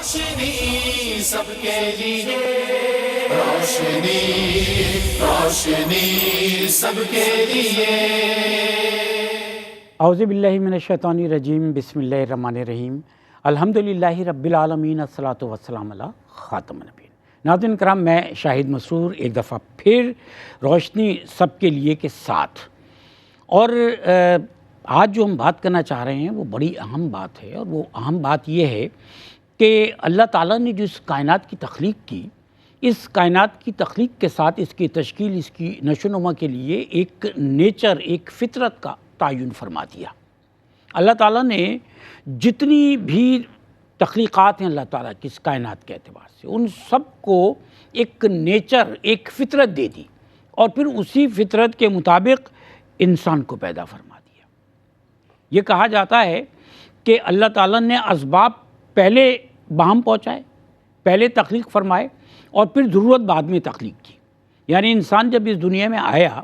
روشنی سب کے لیے، روشنی روشنی سب کے لیے۔ اعوذ باللہ من الشیطان الرجیم، بسم اللہ الرحمن الرحیم، الحمدللہ رب العالمین، الصلاۃ والسلام علی خاتم النبیین۔ ناظرین کرام، میں شاہد مسرور ایک دفعہ پھر روشنی سب کے لیے کے ساتھ، اور آج جو ہم بات کرنا چاہ رہے ہیں وہ بڑی اہم بات ہے، اور وہ اہم بات یہ ہے کہ اللہ تعالیٰ نے جو اس کائنات کی تخلیق کی، اس کائنات کی تخلیق کے ساتھ اس کی تشکیل، اس کی نشو و نما کے لیے ایک نیچر، ایک فطرت کا تعین فرما دیا۔ اللہ تعالیٰ نے جتنی بھی تخلیقات ہیں اللہ تعالیٰ کی اس کائنات کے اعتبار سے، ان سب کو ایک نیچر، ایک فطرت دے دی، اور پھر اسی فطرت کے مطابق انسان کو پیدا فرما دیا۔ یہ کہا جاتا ہے کہ اللہ تعالیٰ نے اسباب پہلے باہم پہنچائے، پہلے تخلیق فرمائے، اور پھر ضرورت بعد میں تخلیق کی۔ یعنی انسان جب اس دنیا میں آیا،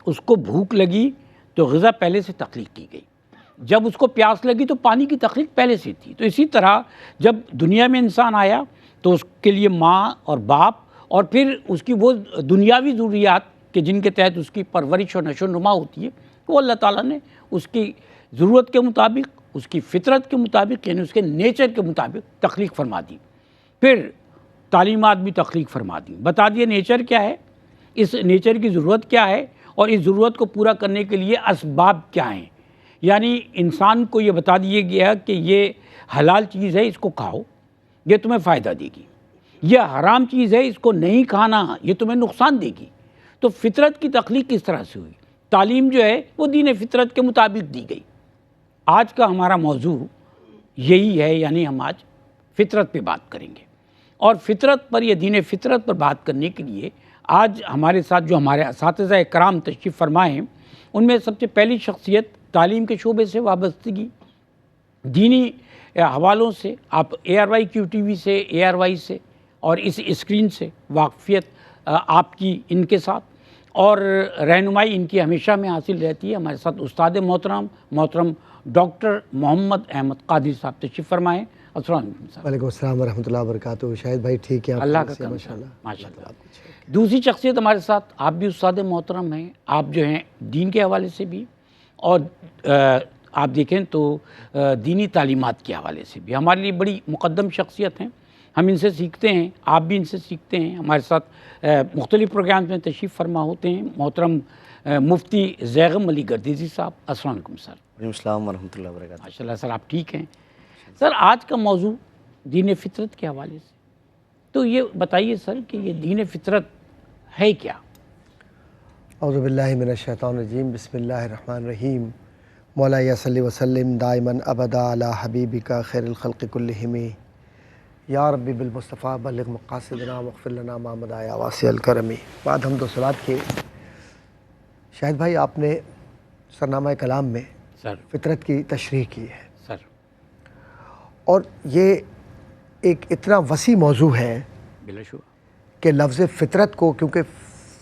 اس کو بھوک لگی تو غذا پہلے سے تخلیق کی گئی، جب اس کو پیاس لگی تو پانی کی تخلیق پہلے سے تھی۔ تو اسی طرح جب دنیا میں انسان آیا تو اس کے لیے ماں اور باپ، اور پھر اس کی وہ دنیاوی ضروریات کہ جن کے تحت اس کی پرورش اور نشو و نما ہوتی ہے، وہ اللہ تعالیٰ نے اس کی ضرورت کے مطابق، اس کی فطرت کے مطابق، یعنی اس کے نیچر کے مطابق تخلیق فرما دی۔ پھر تعلیمات بھی تخلیق فرما دی، بتا دیے نیچر کیا ہے، اس نیچر کی ضرورت کیا ہے، اور اس ضرورت کو پورا کرنے کے لیے اسباب کیا ہیں۔ یعنی انسان کو یہ بتا دیا گیا کہ یہ حلال چیز ہے، اس کو کھاؤ، یہ تمہیں فائدہ دے گی، یہ حرام چیز ہے، اس کو نہیں کھانا، یہ تمہیں نقصان دے گی۔ تو فطرت کی تخلیق کس طرح سے ہوئی؟ تعلیم جو ہے وہ دین فطرت کے مطابق دی گئی۔ آج کا ہمارا موضوع یہی ہے، یعنی ہم آج فطرت پہ بات کریں گے، اور فطرت پر یا دین فطرت پر بات کرنے کے لیے آج ہمارے ساتھ جو ہمارے اساتذہ کرام تشریف فرمائے ہیں، ان میں سب سے پہلی شخصیت تعلیم کے شعبے سے وابستگی، دینی حوالوں سے، آپ ARYQ-TV سے، ARY سے اور اس اسکرین سے واقفیت آپ کی ان کے ساتھ، اور رہنمائی ان کی ہمیشہ میں حاصل رہتی ہے۔ ہمارے ساتھ استاد محترم ڈاکٹر محمد احمد قادری صاحب تشریف فرمائیں۔ السلام علیکم صاحب۔ وعلیکم السلام ورحمۃ اللہ وبرکاتہ۔ شاہد بھائی ٹھیک ہے؟ اللہ کا کرم، ماشاء اللہ۔ دوسری شخصیت ہمارے ساتھ، آپ بھی استاد محترم ہیں، آپ جو ہیں دین کے حوالے سے بھی، اور آپ دیکھیں تو دینی تعلیمات کے حوالے سے بھی ہمارے لیے بڑی مقدم شخصیت ہیں۔ ہم ان سے سیکھتے ہیں، آپ بھی ان سے سیکھتے ہیں۔ ہمارے ساتھ مختلف پروگرامز میں تشریف فرما ہوتے ہیں محترم مفتی زیغم علی گردیزی صاحب۔ السلام علیکم سر۔ وعلیکم السلام ورحمۃ اللہ وبرکاتہ۔ ماشاء اللہ سر، آپ ٹھیک ہیں؟ سر، آج کا موضوع دین فطرت کے حوالے سے، تو یہ بتائیے سر کہ یہ دین فطرت ہے کیا؟ اعوذ باللہ من الشیطان الرجیم، بسم اللہ الرحمن الرحیم۔ مولا یا صلی وسلم دائما ابدا علی حبیبک خیر الخلق کلہم، یا ربی بالمصطفیٰ بلغ مقاصدنا واغفر لنا ما مضی یا واسع الکرم۔ بعد حمد و صلوات کے، شاہد بھائی آپ نے سرنامہ کلام میں سر فطرت کی تشریح کی ہے، سر اور یہ ایک اتنا وسیع موضوع ہے بلا شبہ کہ لفظ فطرت کو، کیونکہ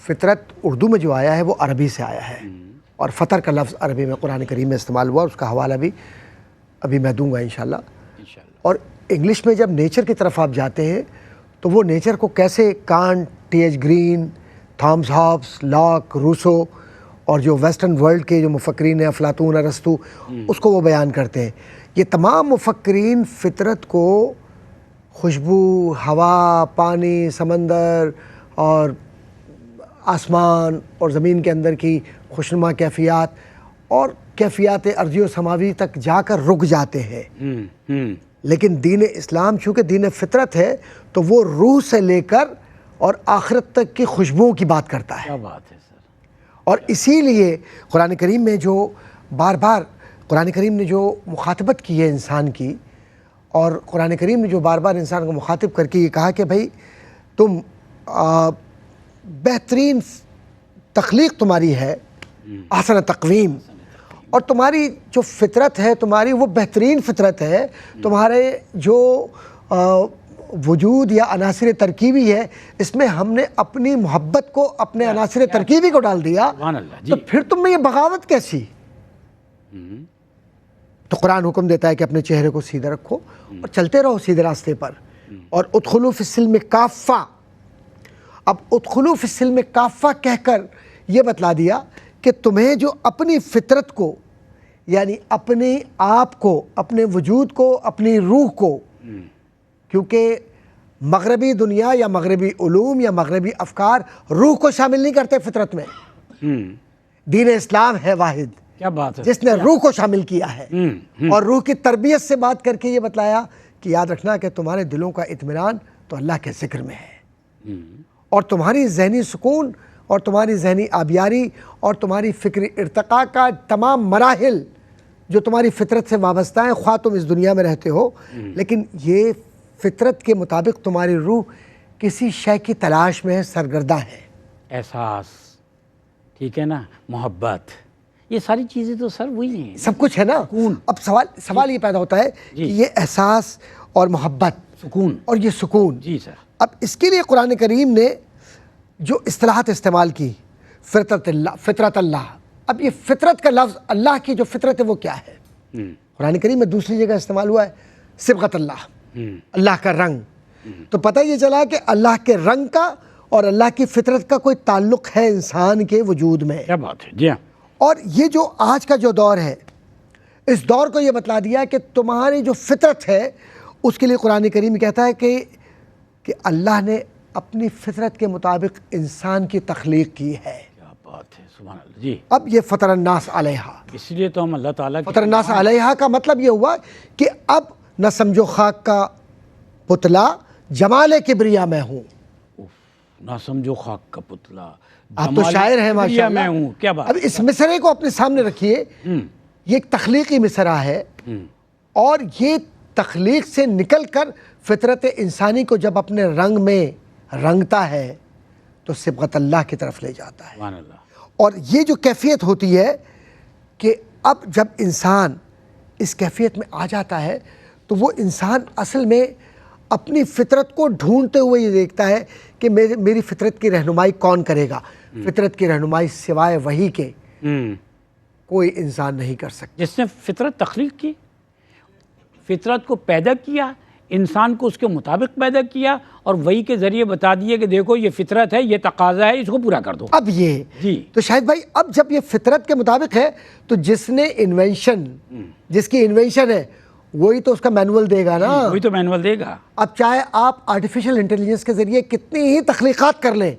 فطرت اردو میں جو آیا ہے وہ عربی سے آیا ہے، اور فطر کا لفظ عربی میں قرآن کریم میں استعمال ہوا، اور اس کا حوالہ بھی ابھی میں دوں گا انشاءاللہ۔ اور انگلش میں جب نیچر کی طرف آپ جاتے ہیں تو وہ نیچر کو کیسے Kant, T.H. Green, Thomas Hobbes, Locke, Rousseau, اور جو ویسٹرن ورلڈ کے جو مفکرین ہیں، افلاطون، ارسطو، اس کو وہ بیان کرتے ہیں۔ یہ تمام مفکرین فطرت کو خوشبو، ہوا، پانی، سمندر اور آسمان اور زمین کے اندر کی خوشنما کیفیات اور کیفیات ارضی و سماوی تک جا کر رک جاتے ہیں۔ لیکن دین اسلام چونکہ دین فطرت ہے تو وہ روح سے لے کر اور آخرت تک کی خوشبوؤں کی بات کرتا ہے۔ کیا بات ہے سر! اور اسی لیے قرآن کریم میں جو بار بار قرآن کریم نے جو مخاطبت کی ہے انسان کی، اور قرآن کریم نے جو بار بار انسان کو مخاطب کر کے یہ کہا کہ بھائی تم بہترین تخلیق تمہاری ہے، احسن تقویم، اور تمہاری جو فطرت ہے تمہاری وہ بہترین فطرت ہے، تمہارے جو وجود یا عناصر ترکیبی ہے اس میں ہم نے اپنی محبت کو، اپنے عناصر ترکیبی کو ڈال دیا، تو پھر تم میں یہ بغاوت کیسی؟ تو قرآن حکم دیتا ہے کہ اپنے چہرے کو سیدھا رکھو اور چلتے رہو سیدھے راستے پر، اور ادخلوا فی السلم کافہ، اب ادخلوا فی السلم کافہ کہہ کر یہ بتلا دیا کہ تمہیں جو اپنی فطرت کو، یعنی اپنے آپ کو، اپنے وجود کو، اپنی روح کو، کیونکہ مغربی دنیا یا مغربی علوم یا مغربی افکار روح کو شامل نہیں کرتے فطرت میں، دین اسلام ہے واحد کیا بات ہے، جس نے روح کو شامل کیا ہے، اور روح کی تربیت سے بات کر کے یہ بتلایا کہ یاد رکھنا کہ تمہارے دلوں کا اطمینان تو اللہ کے ذکر میں ہے، اور تمہاری ذہنی سکون اور تمہاری ذہنی آبیاری اور تمہاری فکری ارتقاء کا تمام مراحل جو تمہاری فطرت سے وابستہ ہیں، خواہ تم اس دنیا میں رہتے ہو، لیکن یہ فطرت کے مطابق تمہاری روح کسی شے کی تلاش میں سرگردہ ہے۔ احساس، ٹھیک ہے نا، محبت، یہ ساری چیزیں تو سر وہی ہیں، سب کچھ ہے نا۔ اب سوال یہ پیدا ہوتا ہے کہ یہ احساس اور محبت، سکون اور یہ سکون، جی سر، اب اس کے لیے قرآن کریم نے جو اصطلاحات استعمال کی، فطرت اللہ، اب یہ فطرت کا لفظ، اللہ کی جو فطرت ہے وہ کیا ہے؟ قرآن کریم میں دوسری جگہ استعمال ہوا ہے صبغت اللہ، اللہ کا رنگ، تو پتہ یہ چلا کہ اللہ کے رنگ کا اور اللہ کی فطرت کا کوئی تعلق ہے انسان کے وجود میں۔ کیا بات ہے، جی ہاں، اور یہ جو آج کا جو دور ہے، اس دور کو یہ بتلا دیا کہ تمہاری جو فطرت ہے اس کے لیے قرآن کریم کہتا ہے کہ اللہ نے اپنی فطرت کے مطابق انسان کی تخلیق کی ہے۔ کیا بات ہے، سبحان اللہ، جی، اب یہ فطر الناس علیہا، اس لیے تو ہم اللہ تعالیٰ کی فطر الناس علیہا کا مطلب یہ ہوا کہ اب نہ سمجھو خاک کا پتلا، جمال کبریا میں ہوں۔ نہ سمجھو خاک کا پتلا، آپ تو شاعر ہیں ماشاء میں اللہ۔ ہوں، کیا بات، اب اس مصرعے کو اپنے سامنے رکھیے، یہ ایک تخلیقی مصرعہ ہے، اور یہ تخلیق سے نکل کر فطرت انسانی کو جب اپنے رنگ میں رنگتا ہے تو صبغت اللہ کی طرف لے جاتا ہے۔ سبحان اللہ، اور یہ جو کیفیت ہوتی ہے کہ اب جب انسان اس کیفیت میں آ جاتا ہے تو وہ انسان اصل میں اپنی فطرت کو ڈھونڈتے ہوئے یہ دیکھتا ہے کہ میری فطرت کی رہنمائی کون کرے گا؟ فطرت کی رہنمائی سوائے وہی کے کوئی انسان نہیں کر سکتا۔ جس نے فطرت تخلیق کی، فطرت کو پیدا کیا، انسان کو اس کے مطابق پیدا کیا، اور وہی کے ذریعے بتا دیے کہ دیکھو یہ فطرت ہے، یہ تقاضا ہے، اس کو پورا کر دو۔ اب یہ جی، تو شاہد بھائی، اب جب یہ فطرت کے مطابق ہے تو جس نے انوینشن، جس کی انوینشن ہے وہی تو اس کا مینول دے گا نا۔ وہی تو مینول دے گا۔ اب چاہے آپ آرٹیفیشل انٹیلیجنس کے ذریعے کتنی ہی تخلیقات کر لیں،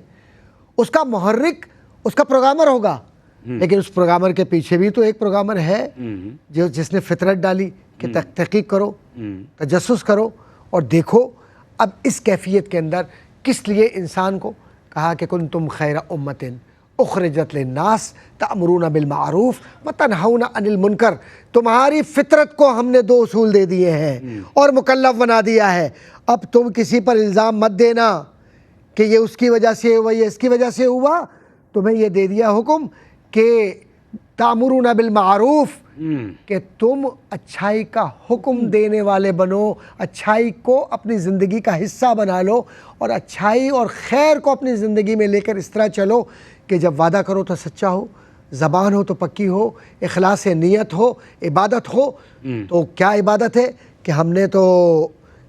اس کا محرک اس کا پروگرامر ہوگا، لیکن اس پروگرامر کے پیچھے بھی تو ایک پروگرامر ہے جس نے فطرت ڈالی کہ تحقیق کرو، تجسس کرو اور دیکھو۔ اب اس کیفیت کے اندر کس لیے انسان کو کہا کہ کنتم خیر امۃ اخرجت للناس تأمرون بالمعروف وتنہون عن المنکر، تمہاری فطرت کو ہم نے دو اصول دے دیے ہیں اور مکلف بنا دیا ہے۔ اب تم کسی پر الزام مت دینا کہ یہ اس کی وجہ سے ہوا، یہ اس کی وجہ سے ہوا، تمہیں یہ دے دیا حکم کہ تأمرون بالمعروف، کہ تم اچھائی کا حکم دینے والے بنو، اچھائی کو اپنی زندگی کا حصہ بنا لو، اور اچھائی اور خیر کو اپنی زندگی میں لے کر اس طرح چلو کہ جب وعدہ کرو تو سچا ہو، زبان ہو تو پکی ہو، اخلاص نیت ہو، عبادت ہو۔ تو کیا عبادت ہے کہ ہم نے تو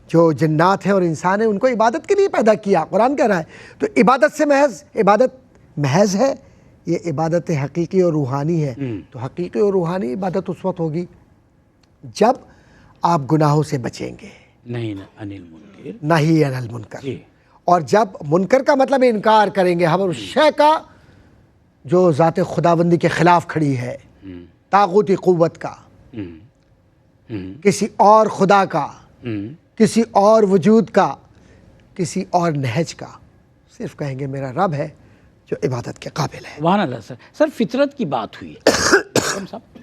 جو جنات ہیں اور انسان ہیں ان کو عبادت کے لیے پیدا کیا، قرآن کہہ رہا ہے۔ تو عبادت سے عبادت محض ہے، یہ عبادت حقیقی اور روحانی ہے۔ تو حقیقی اور روحانی عبادت اس وقت ہوگی جب آپ گناہوں سے بچیں گے، نہیں عن المنکر، نہیں عن المنکر، جی، اور جب منکر کا مطلب انکار کریں گے ہم اس شے کا جو ذات خداوندی کے خلاف کھڑی ہے، طاغوتی قوت کا، کسی اور خدا کا، کسی اور وجود کا، کسی اور نہج کا، صرف کہیں گے میرا رب ہے جو عبادت کے قابل ہے۔ سبحان اللہ۔ سر فطرت کی بات ہوئی اکرم صاحب،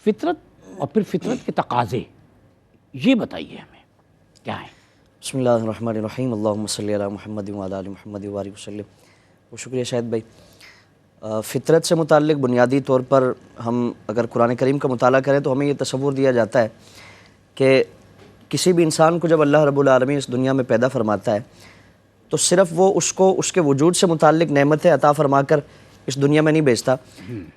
فطرت اور پھر فطرت کے تقاضے، یہ بتائیے ہمیں کیا ہیں؟ بسم اللہ الرحمن الرحیم، اللہم صلی علی محمد وعلی آل محمد وبارک وسلم۔ بہت شکریہ شاہد بھائی۔ فطرت سے متعلق بنیادی طور پر ہم اگر قرآن کریم کا مطالعہ کریں تو ہمیں یہ تصور دیا جاتا ہے کہ کسی بھی انسان کو جب اللہ رب العالمین اس دنیا میں پیدا فرماتا ہے تو صرف وہ اس کو اس کے وجود سے متعلق نعمتیں عطا فرما کر اس دنیا میں نہیں بھیجتا،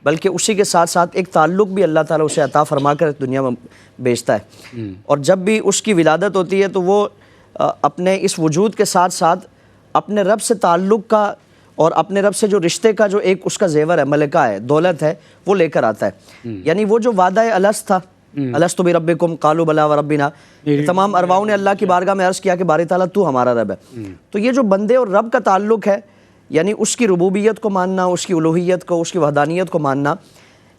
بلکہ اسی کے ساتھ ساتھ ایک تعلق بھی اللہ تعالیٰ اسے عطا فرما کر اس دنیا میں بھیجتا ہے۔ اور جب بھی اس کی ولادت ہوتی ہے تو وہ اپنے اس وجود کے ساتھ ساتھ اپنے رب سے تعلق کا اور اپنے رب سے جو رشتے کا جو ایک اس کا زیور ہے، ملکہ ہے، دولت ہے، وہ لے کر آتا ہے. یعنی وہ جو وعدہ الست تھا، الست بربکم قالوا بلی وربنا، تمام ارواحوں نے اللہ کی بارگاہ میں عرض کیا کہ باری تعالیٰ تو ہمارا رب ہے. تو یہ جو بندے اور رب کا تعلق ہے، یعنی اس کی ربوبیت کو ماننا، اس کی الوہیت کو، اس کی وحدانیت کو ماننا،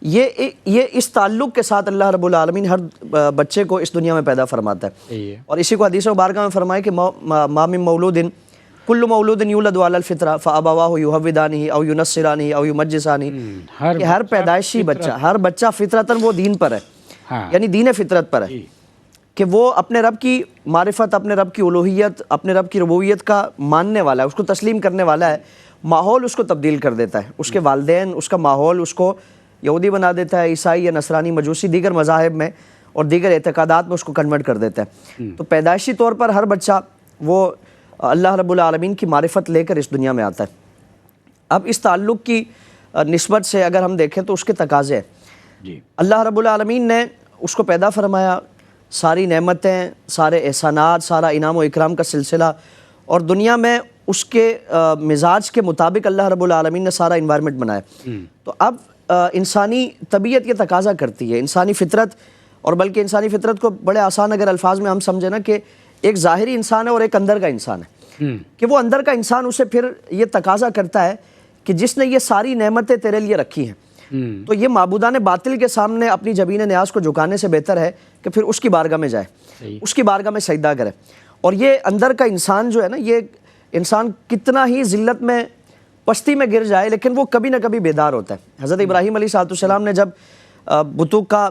یہ اس تعلق کے ساتھ اللہ رب العالمین ہر بچے کو اس دنیا میں پیدا فرماتا ہے. اور اسی کو حدیث مبارکہ میں فرمایا کہ ما من مولود کل مولود یولد علی الفطرہ فابواہ یہودانہ او ینصرانہ او یمجسانہ، کہ ہر پیدائشی بچہ، ہر بچہ فطرتاً وہ دین پر ہے، یعنی دین فطرت پر ہے، کہ وہ اپنے رب کی معرفت، اپنے رب کی الوہیت، اپنے رب کی ربوبیت کا ماننے والا ہے، اس کو تسلیم کرنے والا ہے. ماحول اس کو تبدیل کر دیتا ہے، اس کے والدین، اس کا ماحول اس کو یہودی بنا دیتا ہے، عیسائی یا نصرانی، مجوسی، دیگر مذاہب میں اور دیگر اعتقادات میں اس کو کنورٹ کر دیتا ہے. تو پیدائشی طور پر ہر بچہ وہ اللہ رب العالمین کی معرفت لے کر اس دنیا میں آتا ہے. اب اس تعلق کی نسبت سے اگر ہم دیکھیں تو اس کے تقاضے ہیں. اللہ رب العالمین نے اس کو پیدا فرمایا، ساری نعمتیں، سارے احسانات، سارا انعام و اکرام کا سلسلہ، اور دنیا میں اس کے مزاج کے مطابق اللہ رب العالمین نے سارا انوائرمنٹ بنایا. تو اب انسانی طبیعت یہ تقاضا کرتی ہے، انسانی فطرت، اور بلکہ انسانی فطرت کو بڑے آسان اگر الفاظ میں ہم سمجھیں نا کہ ایک ظاہری انسان ہے اور ایک اندر کا انسان ہے، کہ وہ اندر کا انسان اسے پھر یہ تقاضا کرتا ہے کہ جس نے یہ ساری نعمتیں تیرے لیے رکھی ہیں، تو یہ معبودان باطل کے سامنے اپنی جبین نیاز کو جھکانے سے بہتر ہے کہ پھر اس کی بارگاہ میں جائے، اس کی بارگاہ میں سجدہ کرے. اور یہ اندر کا انسان جو ہے نا، یہ انسان کتنا ہی ذلت میں، پستی میں گر جائے، لیکن وہ کبھی نہ کبھی بیدار ہوتا ہے. حضرت ابراہیم علیہ السلام نے جب بتوں کا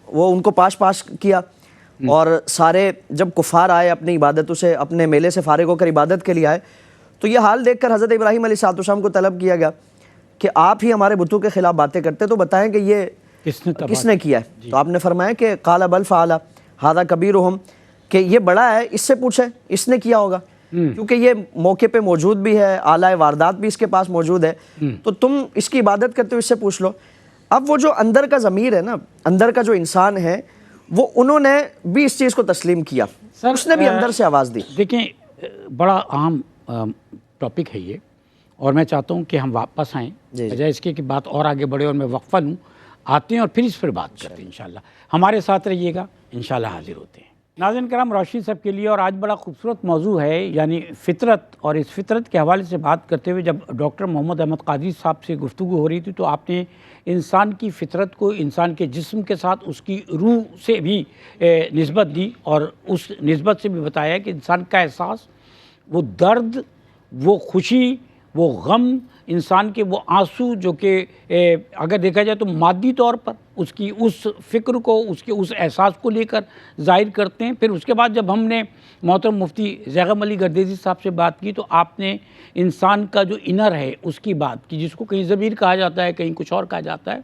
وہ ان کو پاش کیا، اور سارے جب کفار آئے اپنی عبادتوں سے، اپنے میلے سے فارغ ہو کر عبادت کے لیے آئے، تو یہ حال دیکھ کر حضرت ابراہیم علیہ السلام کو طلب کیا گیا کہ آپ ہی ہمارے بتوں کے خلاف باتیں کرتے، تو بتائیں کہ یہ کس نے کیا ہے. تو آپ نے فرمایا کہ قال بل فعل ھذا کبیرھم، کہ یہ بڑا ہے، اس سے پوچھیں، اس نے کیا ہوگا، کیونکہ یہ موقع پہ موجود بھی ہے، آلہ واردات بھی اس کے پاس موجود ہے، تو تم اس کی عبادت کرتے ہو، اس سے پوچھ لو. اب وہ جو اندر کا ضمیر ہے نا، اندر کا جو انسان ہے، وہ انہوں نے بھی اس چیز کو تسلیم کیا، اس نے بھی اندر سے آواز دی. دیکھیں، بڑا اہم ٹاپک ہے یہ، اور میں چاہتا ہوں کہ ہم واپس آئیں، بجائے اس کے کہ بات اور آگے بڑھے اور میں وقفہ لوں، آتے ہیں اور پھر اس پر بات کرتے ہیں انشاءاللہ. ہمارے ساتھ رہیے گا، انشاءاللہ حاضر ہوتے ہیں. ناظرین کرام، روشنی سب کے لیے، اور آج بڑا خوبصورت موضوع ہے، یعنی فطرت. اور اس فطرت کے حوالے سے بات کرتے ہوئے جب ڈاکٹر محمد احمد قادری صاحب سے گفتگو ہو رہی تھی، تو آپ نے انسان کی فطرت کو انسان کے جسم کے ساتھ اس کی روح سے بھی نسبت دی، اور اس نسبت سے بھی بتایا کہ انسان کا احساس، وہ درد، وہ خوشی، وہ غم، انسان کے وہ آنسو، جو کہ اگر دیکھا جائے تو مادی طور پر اس کی اس فکر کو، اس کے اس احساس کو لے کر ظاہر کرتے ہیں. پھر اس کے بعد جب ہم نے محترم مفتی زیغم علی گردیزی صاحب سے بات کی، تو آپ نے انسان کا جو انر ہے اس کی بات کی، جس کو کہیں ضمیر کہا جاتا ہے، کہیں کچھ اور کہا جاتا ہے،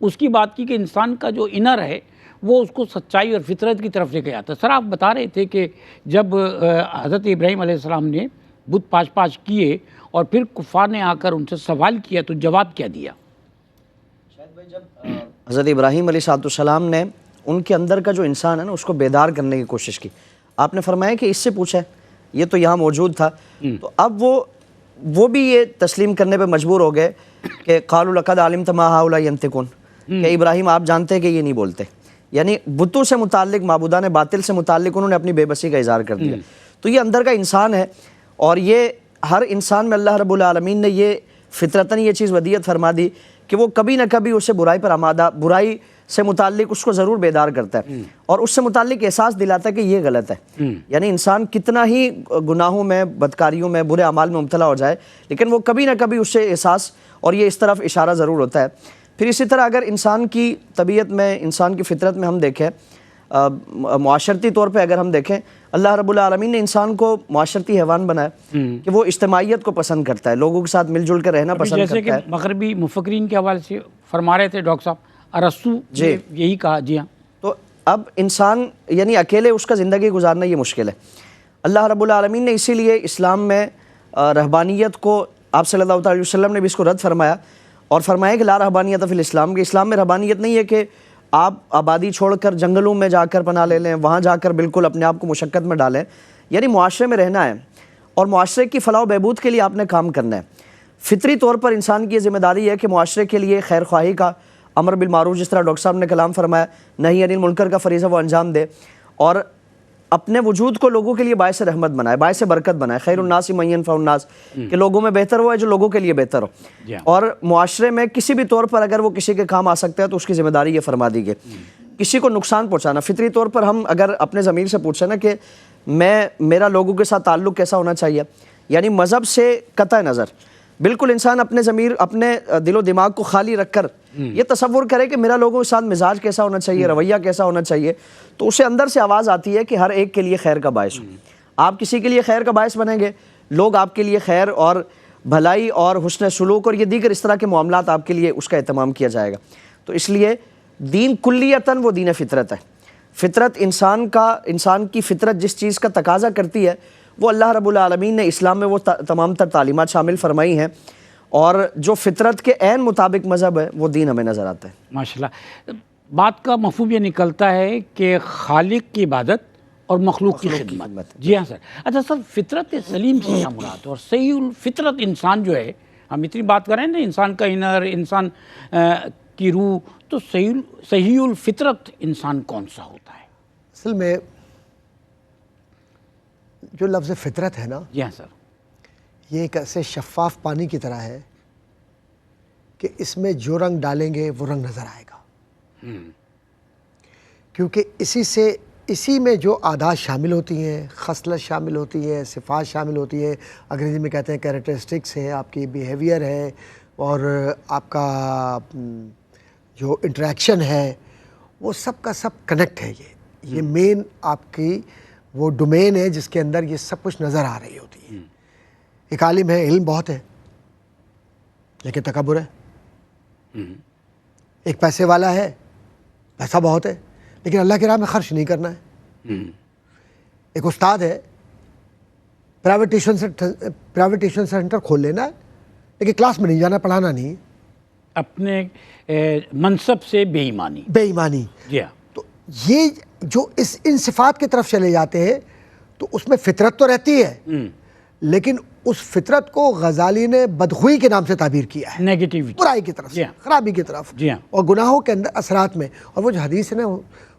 اس کی بات کی کہ انسان کا جو انر ہے وہ اس کو سچائی اور فطرت کی طرف لے کے جاتا ہے. سر، آپ بتا رہے تھے کہ جب حضرت ابراہیم علیہ السلام نے بت پاش کیے اور پھر کفار نے آ کر ان سے سوال کیا، تو جواب کیا دیا؟ شاید بھائی، جب حضرت ابراہیم علیہ السلام نے ان کے اندر کا جو انسان ہے نا، اس کو بیدار کرنے کی کوشش کی، آپ نے فرمایا کہ اس سے پوچھیں، یہ تو یہاں موجود تھا. تو اب وہ بھی یہ تسلیم کرنے پہ مجبور ہو گئے کہ قالوا لقد علمت ما هؤلاء ينطقون، کہ ابراہیم آپ جانتے ہیں کہ یہ نہیں بولتے. یعنی بتوں سے متعلق، معبودان باطل سے متعلق انہوں نے اپنی بے بسی کا اظہار کر دیا. تو یہ اندر کا انسان ہے، اور یہ ہر انسان میں اللہ رب العالمین نے یہ فطرتاً یہ چیز ودیعت فرما دی کہ وہ کبھی نہ کبھی اسے برائی پر آمادہ، برائی سے متعلق اس کو ضرور بیدار کرتا ہے، اور اس سے متعلق احساس دلاتا ہے کہ یہ غلط ہے. یعنی انسان کتنا ہی گناہوں میں، بدکاریوں میں، برے اعمال میں مبتلا ہو جائے، لیکن وہ کبھی نہ کبھی اس سے احساس اور یہ اس طرف اشارہ ضرور ہوتا ہے. پھر اسی طرح اگر انسان کی طبیعت میں، انسان کی فطرت میں ہم دیکھیں، معاشرتی طور پہ اگر ہم دیکھیں، اللہ رب العالمین نے انسان کو معاشرتی حیوان بنایا کہ وہ اجتماعیت کو پسند کرتا ہے، لوگوں کے ساتھ مل جل کر رہنا پسند کرتا ہے. جیسے کہ مغربی مفکرین کے حوالے سے فرما رہے تھے ڈاکٹر صاحب، ارسطو نے یہی کہا. جی ہاں. تو اب انسان یعنی اکیلے اس کا زندگی گزارنا یہ مشکل ہے. اللہ رب العالمین نے اسی لیے اسلام میں رہبانیت کو، آپ صلی اللہ علیہ وسلم نے بھی اس کو رد فرمایا، اور فرمایا کہ لا رہبانیت فی الاسلام، کہ اسلام میں رہبانیت نہیں ہے کہ آپ آبادی چھوڑ کر جنگلوں میں جا کر پناہ لے لیں، وہاں جا کر بالکل اپنے آپ کو مشقت میں ڈالیں. یعنی معاشرے میں رہنا ہے اور معاشرے کی فلاح و بہبود کے لیے آپ نے کام کرنا ہے. فطری طور پر انسان کی یہ ذمہ داری ہے کہ معاشرے کے لیے خیر خواہی کا، امر بالمعروف، جس طرح ڈاکٹر صاحب نے کلام فرمایا، نہی عن المنکر کا فریضہ وہ انجام دے، اور اپنے وجود کو لوگوں کے لیے باعث رحمت بنائے، باعث برکت بنائے. خیر الناس من ينفع الناس، کہ لوگوں میں بہتر وہ ہے جو لوگوں کے لیے بہتر ہو. اور معاشرے میں کسی بھی طور پر اگر وہ کسی کے کام آ سکتا ہے تو اس کی ذمہ داری یہ فرما دی گئی. کسی کو نقصان پہنچانا، فطری طور پر ہم اگر اپنے ضمیر سے پوچھیں نا کہ میرا لوگوں کے ساتھ تعلق کیسا ہونا چاہیے، یعنی مذہب سے قطع نظر بالکل انسان اپنے ضمیر، اپنے دل و دماغ کو خالی رکھ کر یہ تصور کرے کہ میرا لوگوں کے ساتھ مزاج کیسا ہونا چاہیے، رویہ کیسا ہونا چاہیے، تو اسے اندر سے آواز آتی ہے کہ ہر ایک کے لیے خیر کا باعث ہو. آپ کسی کے لیے خیر کا باعث بنیں گے، لوگ آپ کے لیے خیر اور بھلائی اور حسن سلوک اور یہ دیگر اس طرح کے معاملات آپ کے لیے اس کا اہتمام کیا جائے گا. تو اس لیے دین کلیتاً وہ دین فطرت ہے. فطرت انسان کی فطرت جس چیز کا تقاضا کرتی ہے وہ اللہ رب العالمین نے اسلام میں وہ تمام تر تعلیمات شامل فرمائی ہیں، اور جو فطرت کے عین مطابق مذہب ہے وہ دین ہمیں نظر آتا ہے. ماشاءاللہ. بات کا مفہوم یہ نکلتا ہے کہ خالق کی عبادت اور مخلوق کی خدمت. جی ہاں سر. اچھا سر، فطرت سلیم سے کیا مراد ہے؟ اور صحیح الفطرت انسان جو ہے، ہم اتنی بات کر رہے ہیں نا انسان کا انر، انسان کی روح، تو صحیح الفطرت انسان کون سا ہوتا ہے؟ اصل میں جو لفظ فطرت ہے نا، جی ہاں سر، یہ ایک ایسے شفاف پانی کی طرح ہے کہ اس میں جو رنگ ڈالیں گے وہ رنگ نظر آئے گا. کیونکہ اسی میں جو عادات شامل ہوتی ہیں، خصلت شامل ہوتی ہے، صفات شامل ہوتی ہے، انگریزی میں کہتے ہیں کیریکٹرسٹکس ہے، آپ کی بیہیویئر ہے، اور آپ کا جو انٹریکشن ہے، وہ سب کا سب کنیکٹ ہے. یہ مین آپ کی وہ ڈومین ہے جس کے اندر یہ سب کچھ نظر آ رہی ہوتی ہے. ایک عالم ہے، علم بہت ہے لیکن تکبر ہے. ایک پیسے والا ہے، پیسہ بہت ہے لیکن اللہ کی راہ میں خرچ نہیں کرنا ہے. ایک استاد ہے، پرائیویٹ ٹیوشن سینٹر کھول لینا ہے لیکن کلاس میں نہیں جانا، پڑھانا نہیں. اپنے منصب سے بے ایمانی. جی ہاں. تو یہ جو ان صفات کی طرف چلے جاتے ہیں تو اس میں فطرت تو رہتی ہے، لیکن اس فطرت کو غزالی نے بدخوئی کے نام سے تعبیر کیا ہے، نیگیٹیوٹی، برائی کی طرف، خرابی کی طرف، اور گناہوں کے اندر اثرات میں. اور وہ جو حدیث ہے نا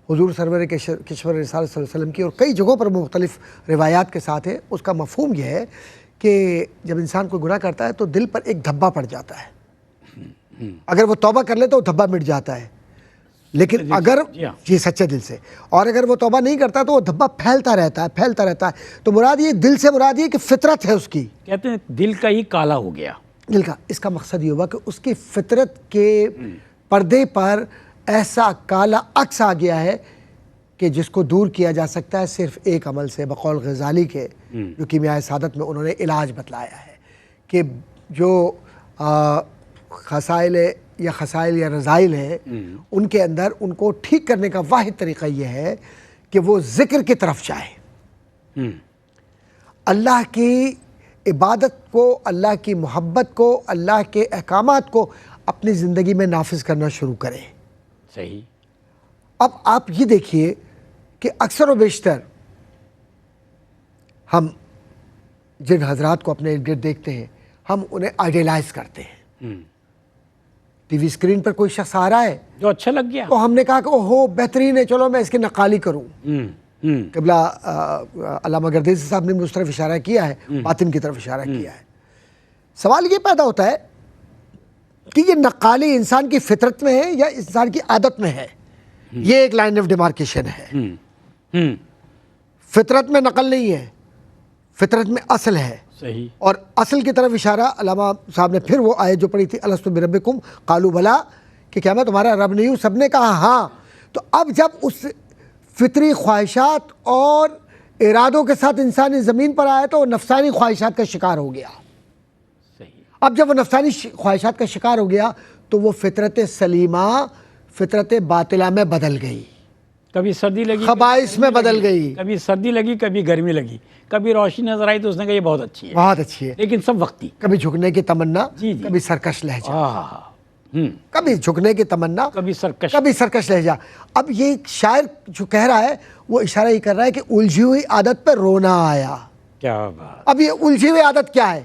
حضور سرور کشور رسالت صلی اللہ علیہ وسلم کی، اور کئی جگہوں پر مختلف روایات کے ساتھ ہے، اس کا مفہوم یہ ہے کہ جب انسان کوئی گناہ کرتا ہے تو دل پر ایک دھبا پڑ جاتا ہے. اگر وہ توبہ کر لے تو وہ دھبا مٹ جاتا ہے، لیکن اگر یہ سچے دل سے، اور اگر وہ توبہ نہیں کرتا تو وہ دھبا پھیلتا رہتا ہے. تو مراد یہ دل سے مراد یہ کہ فطرت ہے اس کی. کہتے ہیں دل کا ہی کالا ہو گیا. دل کا، اس کا مقصد یہ ہوا کہ اس کی فطرت کے پردے پر ایسا کالا عکس آ گیا ہے کہ جس کو دور کیا جا سکتا ہے صرف ایک عمل سے، بقول غزالی کے جو کیمیائے سعادت میں انہوں نے علاج بتلایا ہے کہ جو خسائل یا رذائل ہیں ان کے اندر ان کو ٹھیک کرنے کا واحد طریقہ یہ ہے کہ وہ ذکر کی طرف جائے، اللہ کی عبادت کو، اللہ کی محبت کو، اللہ کے احکامات کو اپنی زندگی میں نافذ کرنا شروع کرے. صحیح. اب آپ یہ دیکھیے کہ اکثر و بیشتر ہم جن حضرات کو اپنے ارد گرد دیکھتے ہیں ہم انہیں آئیڈیلائز کرتے ہیں. ٹی وی اسکرین پر کوئی شخص آ رہا ہے جو اچھا لگ گیا تو ہم نے کہا کہ اوہو بہترین ہے، چلو میں اس کی نقالی کروں. قبلہ علامہ گردیسی صاحب نے اس طرف اشارہ کیا ہے، باطن کی طرف اشارہ کیا ہے. سوال یہ پیدا ہوتا ہے کہ یہ نقالی انسان کی فطرت میں ہے یا انسان کی عادت میں ہے؟ یہ ایک لائن آف ڈیمارکیشن ہے. فطرت میں نقل نہیں ہے، فطرت میں اصل ہے. صحیح. اور اصل کی طرف اشارہ علامہ صاحب نے پھر وہ آیت جو پڑھی تھی الستو بربکم قالوا بلا، کہ کیا میں تمہارا رب نہیں ہوں؟ سب نے کہا ہاں. تو اب جب اس فطری خواہشات اور ارادوں کے ساتھ انسانی زمین پر آیا تو وہ نفسانی خواہشات کا شکار ہو گیا. صحیح. اب جب وہ نفسانی خواہشات کا شکار ہو گیا تو وہ فطرت سلیمہ فطرت باطلہ میں بدل گئی، کبھی سردی لگی، خبائث میں بدل گئی. کبھی سردی لگی، کبھی گرمی لگی، کبھی روشنی نظر آئی تو اس نے کہا یہ بہت اچھی ہے، بہت اچھی ہے، لیکن سب وقتی. کبھی جھکنے کی تمنا، جی. کبھی سرکش لہجہ. کبھی جھکنے کی تمنا، کبھی سرکش، کبھی سرکش لہجہ۔ اب یہ شاعر جو کہہ رہا ہے وہ اشارہ یہ کر رہا ہے کہ الجھی ہوئی عادت پہ رونا آیا۔ کیا بات! اب یہ الجھی ہوئی عادت کیا ہے؟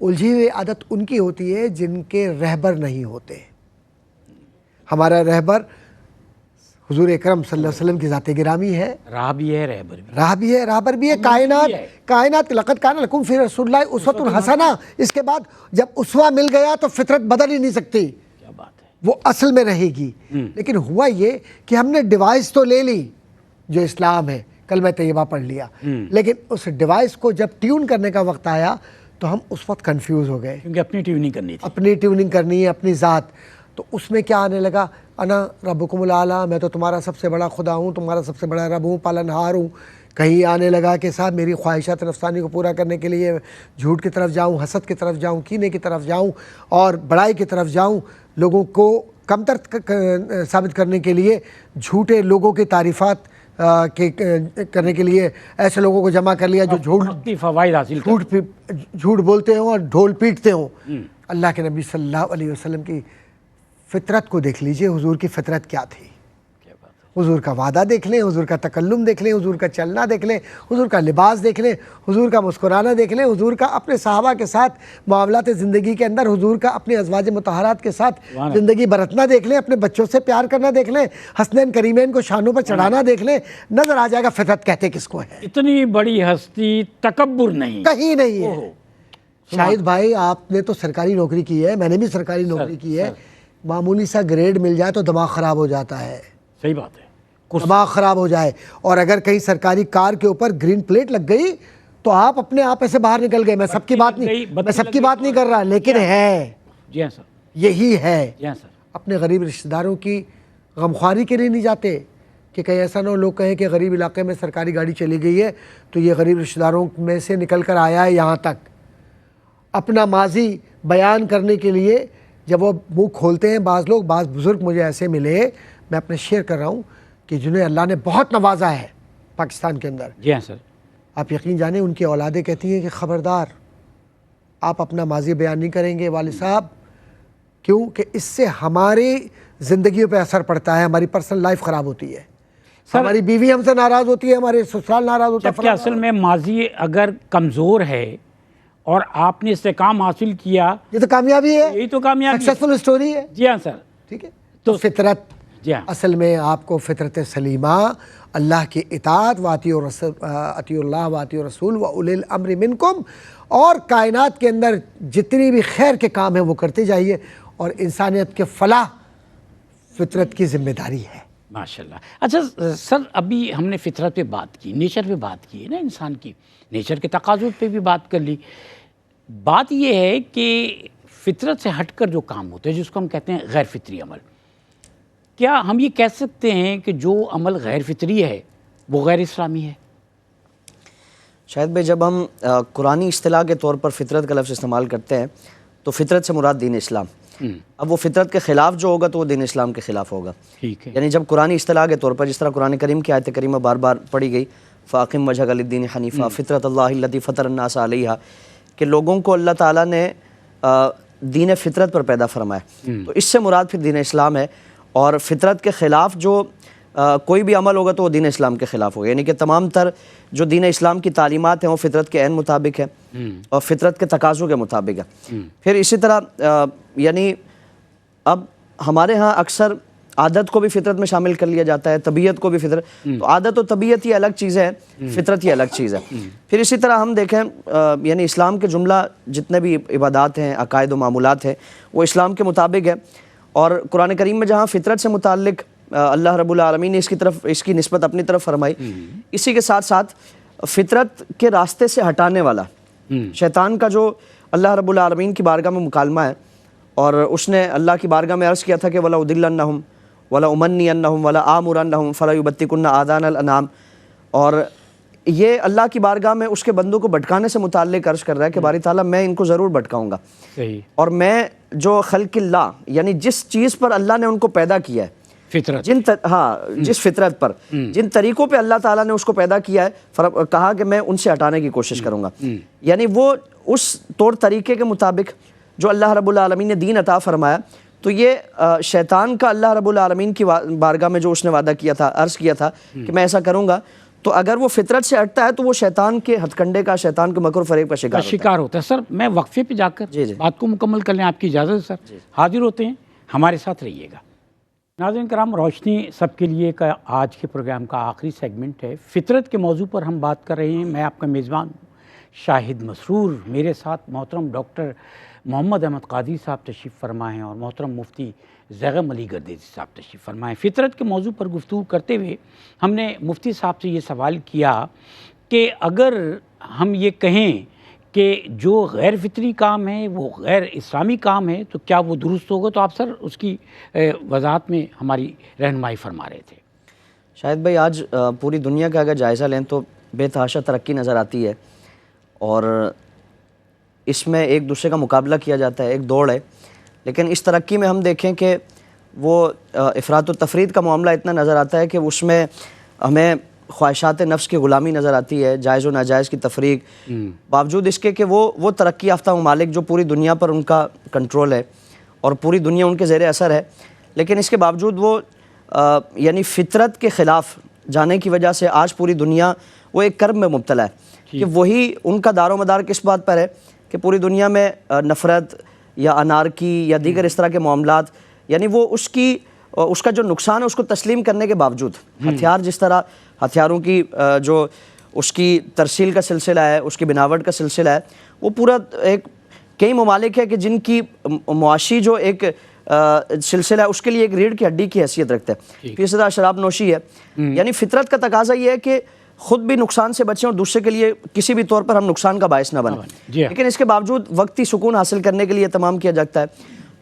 الجھی ہوئی عادت ان کی ہوتی ہے جن کے رہبر نہیں ہوتے۔ ہمارا رہبر حضور اکرم صلی اللہ علیہ وسلم کی ذات گرامی ہے، راہ بھی ہے، رہبر بھی، راہ بھی ہے، رہبر بھی ہے، کائنات لقد کان لکم فی رسول اللہ اسوۃ حسنہ۔ اس کے بعد جب اسوہ مل گیا تو فطرت بدل ہی نہیں سکتی، کیا بات ہے! وہ اصل میں رہے گی۔ لیکن ہوا یہ کہ ہم نے ڈیوائس تو لے لی جو اسلام ہے، کلمہ طیبہ پڑھ لیا، لیکن اس ڈیوائس کو جب ٹیون کرنے کا وقت آیا تو ہم اس وقت کنفیوز ہو گئے، کیونکہ اپنی ٹیوننگ کرنی تھی۔ اپنی ٹیوننگ کرنی ہے، اپنی ذات۔ تو اس میں کیا آنے لگا؟ انا ربکم الاعلیٰ، میں تو تمہارا سب سے بڑا خدا ہوں، تمہارا سب سے بڑا رب ہوں، پالنہار ہوں۔ کہیں آنے لگا کہ صاحب میری خواہشات نفسانی کو پورا کرنے کے لیے جھوٹ کی طرف جاؤں، حسد کی طرف جاؤں، کینے کی طرف جاؤں اور بڑائی کی طرف جاؤں، لوگوں کو کمتر ثابت کرنے کے لیے جھوٹے لوگوں کی تعریفات کرنے کے لیے ایسے لوگوں کو جمع کر لیا جو وقتی فوائد حاصل کر، جھوٹ بولتے ہوں اور ڈھول پیٹتے ہوں۔ اللہ کے نبی صلی اللہ علیہ وسلم کی فطرت کو دیکھ لیجئے، حضور کی فطرت کیا تھی۔ حضور کا وعدہ دیکھ لیں، حضور کا تکلم دیکھ لیں، حضور کا چلنا دیکھ لیں، حضور کا لباس دیکھ لیں، حضور کا مسکرانا دیکھ لیں، حضور کا اپنے صحابہ کے ساتھ معاملات زندگی کے اندر، حضور کا اپنے ازواج مطہرات کے ساتھ زندگی برتنا دیکھ لیں، اپنے بچوں سے پیار کرنا دیکھ لیں، حسنین کریمین کو شانوں پر چڑھانا دیکھ لیں، نظر آ جائے گا فطرت کہتے کس کو ہے۔ اتنی بڑی ہستی تکبر نہیں، کہیں نہیں ہے۔ شاہد بھائی آپ نے تو سرکاری نوکری کی ہے، میں نے بھی سرکاری نوکری کی ہے، معمولی سا گریڈ مل جائے تو دماغ خراب ہو جاتا ہے، صحیح بات ہے، دماغ خراب ہو جائے۔ اور اگر کہیں سرکاری کار کے اوپر گرین پلیٹ لگ گئی تو آپ اپنے آپ ایسے باہر نکل گئے۔ میں سب کی بات نہیں کر رہا، لیکن ہے، جی ہاں سر، یہی ہے۔ جی ہاں سر، اپنے غریب رشتہ داروں کی غمخواری کے لیے نہیں جاتے کہ کہیں ایسا نہ ہو لوگ کہیں کہ غریب علاقے میں سرکاری گاڑی چلی گئی ہے تو یہ غریب رشتہ داروں میں سے نکل کر آیا ہے یہاں تک۔ اپنا ماضی بیان کرنے کے لیے جب وہ منہ کھولتے ہیں بعض لوگ، بعض بزرگ مجھے ایسے ملے، میں اپنے شیئر کر رہا ہوں، کہ جنہیں اللہ نے بہت نوازا ہے پاکستان کے اندر۔ جی ہاں سر، آپ یقین جانیں ان کی اولادیں کہتی ہیں کہ خبردار آپ اپنا ماضی بیان نہیں کریں گے والد صاحب، کیوں کہ اس سے ہماری زندگیوں پہ اثر پڑتا ہے، ہماری پرسنل لائف خراب ہوتی ہے، ہماری بیوی ہم سے ناراض ہوتی ہے، ہمارے سسرال ناراض ہوتا ہے۔ جبکہ اصل میں ماضی اگر کمزور ہے اور آپ نے استحکام حاصل کیا، یہ تو کامیابی ہے، یہی تو کامیابی ہے۔ سکسیسفل سٹوری ہے۔ جی ہاں سر، ٹھیک ہے، تو فطرت، جی ہاں، اصل میں آپ کو فطرت سلیمہ، اللہ کی اطاعت، اطیعوا اللہ واطیعوا الرسول واولی الامر منکم، اور کائنات کے اندر جتنی بھی خیر کے کام ہیں وہ کرتے جائیے، اور انسانیت کے فلاح فطرت کی ذمہ داری ہے۔ ماشاءاللہ۔ اچھا سر، ابھی ہم نے فطرت پہ بات کی، نیچر پہ بات کی ہے نا، انسان کی نیچر کے تقاضوں پہ بھی بات کر لی۔ بات یہ ہے کہ فطرت سے ہٹ کر جو کام ہوتے ہیں جس کو ہم کہتے ہیں غیر فطری عمل، کیا ہم یہ کہہ سکتے ہیں کہ جو عمل غیر فطری ہے وہ غیر اسلامی ہے؟ شاید بھائی جب ہم قرآنی اصطلاح کے طور پر فطرت کا لفظ استعمال کرتے ہیں تو فطرت سے مراد دین اسلام۔ اب وہ فطرت کے خلاف جو ہوگا تو وہ دین اسلام کے خلاف ہوگا۔ ٹھیک ہے، یعنی جب قرآنی اصطلاح کے طور پر جس طرح قرآن کریم کی آیت کریمہ بار بار پڑھی گئی، فاقم وجہک للدین حنیفہ فطرت اللہ التی فطر الناس علیہا، کہ لوگوں کو اللہ تعالیٰ نے دین فطرت پر پیدا فرمایا، تو اس سے مراد پھر دین اسلام ہے۔ اور فطرت کے خلاف جو کوئی بھی عمل ہوگا تو وہ دین اسلام کے خلاف ہوگا، یعنی کہ تمام تر جو دین اسلام کی تعلیمات ہیں وہ فطرت کے عین مطابق ہے اور فطرت کے تقاضوں کے مطابق ہے۔ پھر اسی طرح یعنی اب ہمارے ہاں اکثر عادت کو بھی فطرت میں شامل کر لیا جاتا ہے، طبیعت کو بھی فطرت، تو عادت و طبیعت یہ الگ چیز ہے، فطرت یہ الگ چیز ہے۔ پھر اسی طرح ہم دیکھیں یعنی اسلام کے جملہ جتنے بھی عبادات ہیں، عقائد و معمولات ہیں، وہ اسلام کے مطابق ہے۔ اور قرآن کریم میں جہاں فطرت سے متعلق اللہ رب العالمین نے اس کی نسبت اپنی طرف فرمائی، اسی کے ساتھ ساتھ فطرت کے راستے سے ہٹانے والا شیطان کا جو اللہ رب العالمین کی بارگاہ میں مکالمہ ہے، اور اس نے اللہ کی بارگاہ میں عرض کیا تھا کہ وَلَا أُضِلَّنَّهُمْ وَلَا أُمَنِّيَنَّهُمْ وَلَا آمُرَنَّهُمْ فَلَا يُبَتِّكُنَّ آذَانَ الْأَنْعَامِ، اور یہ اللہ کی بارگاہ میں اس کے بندوں کو بھٹکانے سے متعلق عرض کر رہا ہے کہ باری تعالیٰ میں ان کو ضرور بھٹکاؤں گا، اور میں جو خلق اللہ یعنی جس چیز پر اللہ نے ان کو پیدا کیا ہے، فطرت، جس فطرت پر، جن طریقوں پہ اللہ تعالیٰ نے اس کو پیدا کیا ہے، کہا کہ میں ان سے ہٹانے کی کوشش کروں گا۔ یعنی وہ اس طور طریقے کے مطابق جو اللہ رب العالمین نے دین عطا فرمایا، تو یہ شیطان کا اللہ رب العالمین کی بارگاہ میں جو اس نے وعدہ کیا تھا، عرض کیا تھا کہ میں ایسا کروں گا، تو اگر وہ فطرت سے ہٹتا ہے تو وہ شیطان کے ہتھ کنڈے کا، شیطان کے مکر و فریب کا شکار ہوتا ہے۔ سر میں وقفے پہ جا کر بات کو مکمل کر لیں، آپ کی اجازت ہے سر؟ حاضر ہوتے ہیں، ہمارے ساتھ رہیے گا۔ ناظرین کرام، روشنی سب کے لیے کا آج کے پروگرام کا آخری سیگمنٹ ہے۔ فطرت کے موضوع پر ہم بات کر رہے ہیں۔ میں آپ کا میزبان شاہد مسرور، میرے ساتھ محترم ڈاکٹر محمد احمد قادری صاحب تشریف فرما ہیں اور محترم مفتی زیغم علی گردیزی صاحب تشریف فرما ہیں۔ فطرت کے موضوع پر گفتگو کرتے ہوئے ہم نے مفتی صاحب سے یہ سوال کیا کہ اگر ہم یہ کہیں کہ جو غیر فطری کام ہے وہ غیر اسلامی کام ہے تو کیا وہ درست ہوگا؟ تو آپ سر اس کی وضاحت میں ہماری رہنمائی فرما رہے تھے۔ شاہد بھائی، آج پوری دنیا کا اگر جائزہ لیں تو بے تحاشا ترقی نظر آتی ہے، اور اس میں ایک دوسرے کا مقابلہ کیا جاتا ہے، ایک دوڑ ہے، لیکن اس ترقی میں ہم دیکھیں کہ وہ افراط و تفرید کا معاملہ اتنا نظر آتا ہے کہ اس میں ہمیں خواہشات نفس کی غلامی نظر آتی ہے، جائز و ناجائز کی تفریق، باوجود اس کے کہ وہ ترقی یافتہ ممالک جو پوری دنیا پر ان کا کنٹرول ہے اور پوری دنیا ان کے زیر اثر ہے، لیکن اس کے باوجود وہ یعنی فطرت کے خلاف جانے کی وجہ سے آج پوری دنیا وہ ایک کرب میں مبتلا ہے کہ وہی ان کا دار و مدار کس بات پر ہے کہ پوری دنیا میں نفرت یا انارکی یا دیگر اس طرح کے معاملات، یعنی وہ اس کا جو نقصان ہے اس کو تسلیم کرنے کے باوجود ہتھیار، جس طرح ہتھیاروں کی جو اس کی ترسیل کا سلسلہ ہے، اس کی بناوٹ کا سلسلہ ہے، وہ پورا ایک کئی ممالک ہے کہ جن کی معاشی جو ایک سلسلہ ہے اس کے لیے ایک ریڑھ کی ہڈی کی حیثیت رکھتا ہے۔ اسی طرح شراب نوشی ہے، یعنی فطرت کا تقاضا یہ ہے کہ خود بھی نقصان سے بچیں اور دوسرے کے لیے کسی بھی طور پر ہم نقصان کا باعث نہ بنیں، لیکن اس کے باوجود وقتی سکون حاصل کرنے کے لیے تمام کیا جاتا ہے،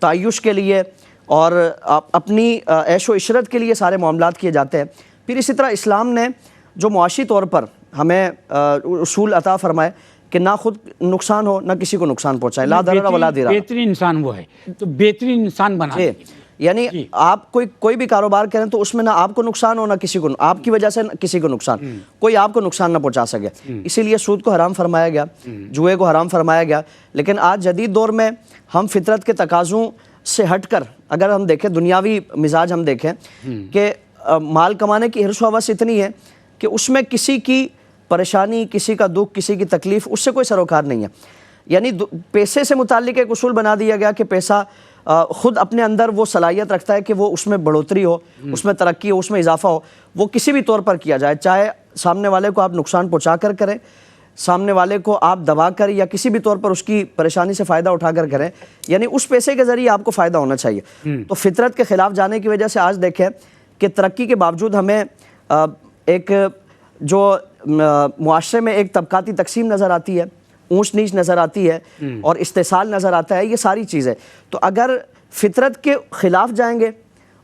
تعیش کے لیے اور اپنی عیش و عشرت کے لیے سارے معاملات کیے جاتے ہیں۔ پھر اسی طرح اسلام نے جو معاشی طور پر ہمیں اصول عطا فرمائے کہ نہ خود نقصان ہو نہ کسی کو نقصان پہنچائے، لا ضرر ولا ضرار، بہترین انسان وہ ہے تو بہترین انسان بنا دے۔ یعنی آپ کوئی بھی کاروبار کریں تو اس میں نہ آپ کو نقصان ہو نہ کسی کو، آپ کی وجہ سے کسی کو نقصان، کوئی آپ کو نقصان نہ پہنچا سکے، اسی لیے سود کو حرام فرمایا گیا، جوئے کو حرام فرمایا گیا۔ لیکن آج جدید دور میں ہم فطرت کے تقاضوں سے ہٹ کر اگر ہم دیکھیں، دنیاوی مزاج ہم دیکھیں کہ مال کمانے کی حرص و ہوس اتنی ہے کہ اس میں کسی کی پریشانی، کسی کا دکھ، کسی کی تکلیف، اس سے کوئی سروکار نہیں ہے۔ یعنی پیسے سے متعلق ایک اصول بنا دیا گیا کہ پیسہ خود اپنے اندر وہ صلاحیت رکھتا ہے کہ وہ اس میں بڑھوتری ہو، اس میں ترقی ہو، اس میں اضافہ ہو، وہ کسی بھی طور پر کیا جائے، چاہے سامنے والے کو آپ نقصان پہنچا کر کریں، سامنے والے کو آپ دبا کر یا کسی بھی طور پر اس کی پریشانی سے فائدہ اٹھا کر کریں، یعنی اس پیسے کے ذریعے آپ کو فائدہ ہونا چاہیے۔ تو فطرت کے خلاف جانے کی وجہ سے آج دیکھیں کہ ترقی کے باوجود ہمیں ایک جو معاشرے میں ایک طبقاتی تقسیم نظر آتی ہے، اونچ نیچ نظر آتی ہے اور استحصال نظر آتا ہے، یہ ساری چیزیں۔ تو اگر فطرت کے خلاف جائیں گے